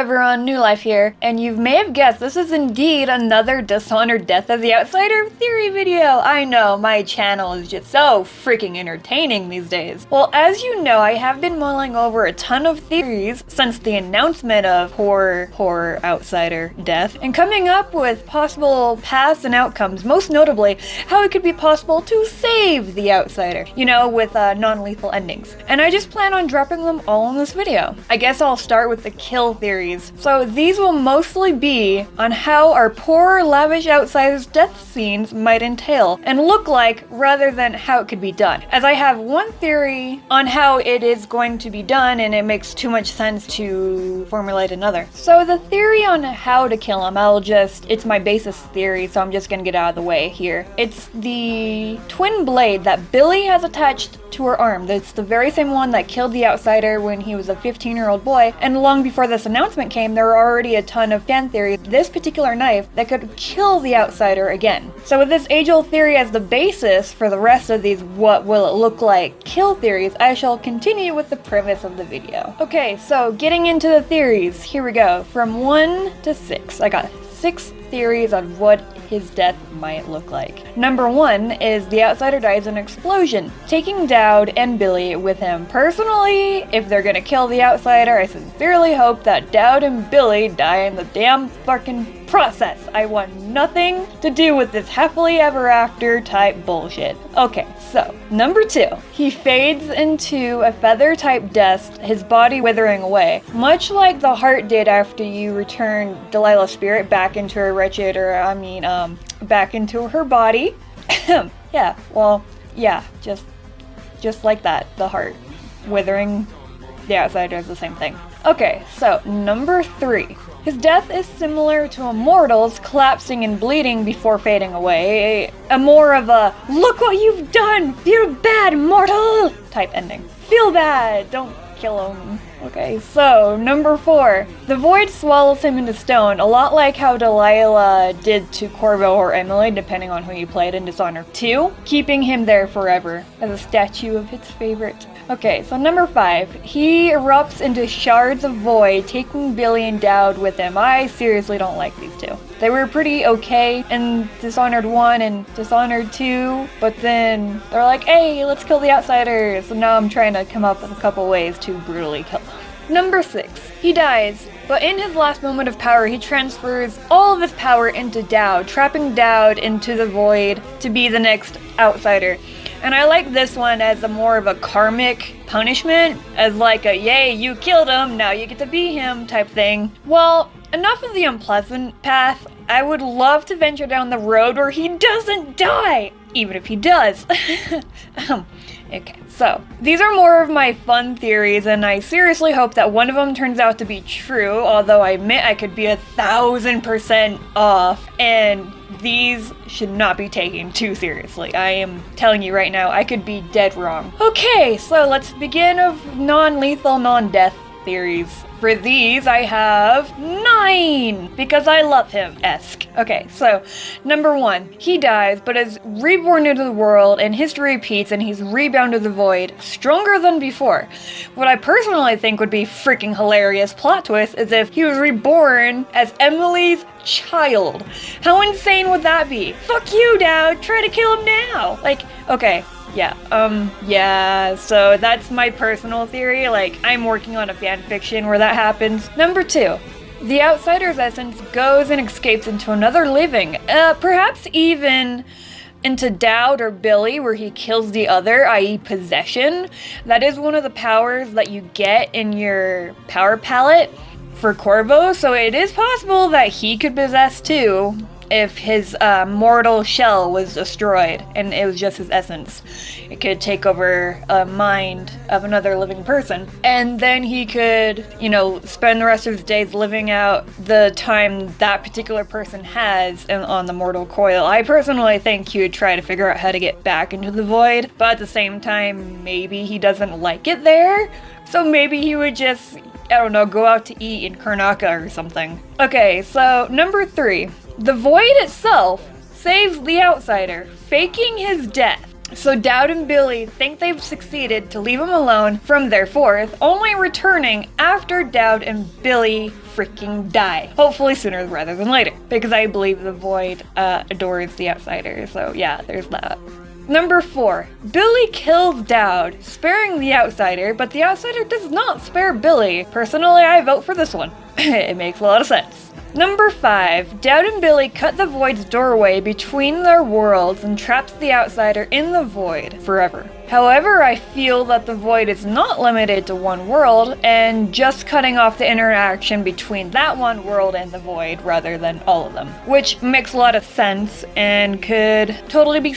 everyone, New Life here, and you may have guessed this is indeed another Dishonored Death of the Outsider theory video. I know, my channel is just so freaking entertaining these days. Well, as you know, I have been mulling over a ton of theories since the announcement of horror Outsider death, and coming up with possible paths and outcomes, most notably, how it could be possible to save the Outsider, you know, with non-lethal endings. And I just plan on dropping them all in this video. I guess I'll start with the kill theories. So these will mostly be on how our poor, lavish Outsider's death scenes might entail and look like rather than how it could be done. As I have one theory on how it is going to be done and it makes too much sense to formulate another. So the theory on how to kill him, it's my basis theory, so I'm just gonna get out of the way here. It's the twin blade that Billy has attached to her arm. It's the very same one that killed the Outsider when he was a 15-year-old boy, and long before this announcement came, there were already a ton of fan theories. This particular knife that could kill the Outsider again. So with this age-old theory as the basis for the rest of these what will it look like kill theories, I shall continue with the premise of the video. Okay, so getting into the theories, here we go. From 1 to 6. I got 6 theories on what his death might look like. Number 1 is the Outsider dies in an explosion, taking Dowd and Billy with him. Personally, if they're gonna kill the Outsider, I sincerely hope that Dowd and Billy die in the damn fucking process. I want nothing to do with this happily ever after type bullshit. Okay, so number 2, he fades into a feather type dust, his body withering away, much like the heart did after you return Delilah's spirit back into her wretched, back into her body. Yeah, well, yeah, just like that, the heart withering the Outsider is the same thing. Okay, so number 3. His death is similar to a mortal's, collapsing and bleeding before fading away. A more of a, look what you've done, feel bad, mortal, type ending. Feel bad, don't kill him. Okay, so number 4. The void swallows him into stone, a lot like how Delilah did to Corvo or Emily, depending on who you played in Dishonored 2, keeping him there forever as a statue of its favorite. Okay, so number 5. He erupts into shards of void, taking Billy and Dowd with him. I seriously don't like these two. They were pretty okay in Dishonored 1 and Dishonored 2, but then they're like, hey, let's kill the Outsiders. So now I'm trying to come up with a couple ways to brutally kill them. Number 6. He dies, but in his last moment of power, he transfers all of his power into Dowd, trapping Dowd into the void to be the next Outsider. And I like this one as a more of a karmic punishment, as like a, yay, you killed him, now you get to be him type thing. Well, enough of the unpleasant path. I would love to venture down the road where he doesn't die, even if he does. Okay, so these are more of my fun theories, and I seriously hope that one of them turns out to be true, although I admit I could be 1,000% off, and these should not be taken too seriously. I am telling you right now, I could be dead wrong. Okay, so let's begin of non-lethal, non-death theories. For these, I have 9, because I love him-esque. Okay, so number 1, he dies, but is reborn into the world, and history repeats, and he's rebound to the void, stronger than before. What I personally think would be freaking hilarious plot twist is if he was reborn as Emily's child. How insane would that be? Fuck you, Dowd, try to kill him now! Like, okay. Yeah, so that's my personal theory. Like, I'm working on a fan fiction where that happens. Number 2, the Outsider's essence goes and escapes into another living, perhaps even into Dowd or Billy, where he kills the other, i.e. possession. That is one of the powers that you get in your power palette for Corvo, so it is possible that he could possess too, if his mortal shell was destroyed and it was just his essence. It could take over a mind of another living person. And then he could, spend the rest of his days living out the time that particular person has on the mortal coil. I personally think he would try to figure out how to get back into the void, but at the same time, maybe he doesn't like it there. So maybe he would just, go out to eat in Karnaka or something. Okay, so number 3. The void itself saves the Outsider, faking his death. So Dowd and Billy think they've succeeded to leave him alone from their fourth, only returning after Dowd and Billy freaking die. Hopefully sooner rather than later, because I believe the Void adores the Outsider, so yeah, there's that. Number 4. Billy kills Dowd, sparing the Outsider, but the Outsider does not spare Billy. Personally, I vote for this one. It makes a lot of sense. Number 5. Dowd and Billy cut the Void's doorway between their worlds and traps the Outsider in the Void forever. However, I feel that the Void is not limited to one world, and just cutting off the interaction between that one world and the Void rather than all of them. Which makes a lot of sense and could totally be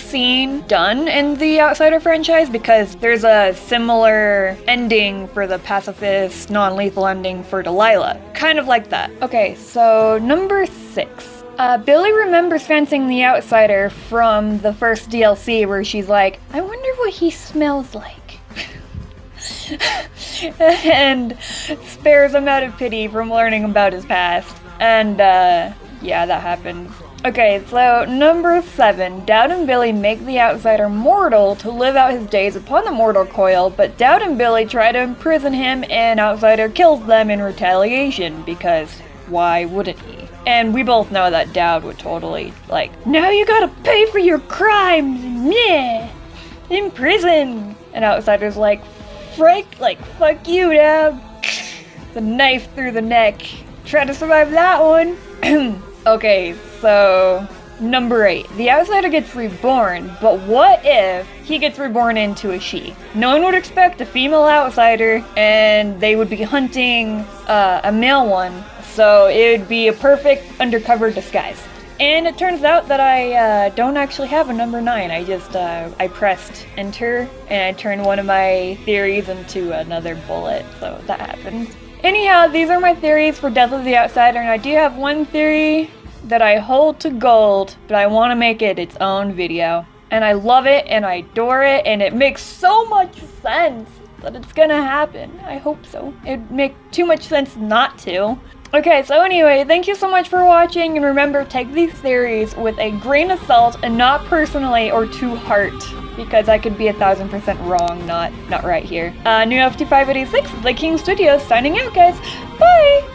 done in the Outsider franchise, because there's a similar ending for the pacifist, non-lethal ending for Delilah. Kind of like that. Okay, so number 6. Billy remembers fencing the Outsider from the first DLC where she's like, I wonder what he smells like. And spares him out of pity from learning about his past. And, yeah, that happens. Okay, so number 7. Dowd and Billy make the Outsider mortal to live out his days upon the mortal coil, but Dowd and Billy try to imprison him and Outsider kills them in retaliation, because why wouldn't he? And we both know that Dowd would totally, like, now you gotta pay for your crimes, meh, in prison. And Outsider's like, fuck you, Dowd. The knife through the neck. Try to survive that one. Okay, so number 8. The Outsider gets reborn, but what if he gets reborn into a she? No one would expect a female Outsider, and they would be hunting a male one. So it would be a perfect undercover disguise. And it turns out that I don't actually have a number 9. I just, I pressed enter and I turned one of my theories into another bullet. So that happened. Anyhow, these are my theories for Death of the Outsider. And I do have one theory that I hold to gold, but I want to make it its own video. And I love it and I adore it and it makes so much sense that it's gonna happen. I hope so. It'd make too much sense not to. Okay, so anyway, thank you so much for watching, and remember, take these theories with a grain of salt and not personally or to heart, because I could be 1000% wrong, not right here. NewlifeOP 586, TheKingStudioz, signing out, guys. Bye!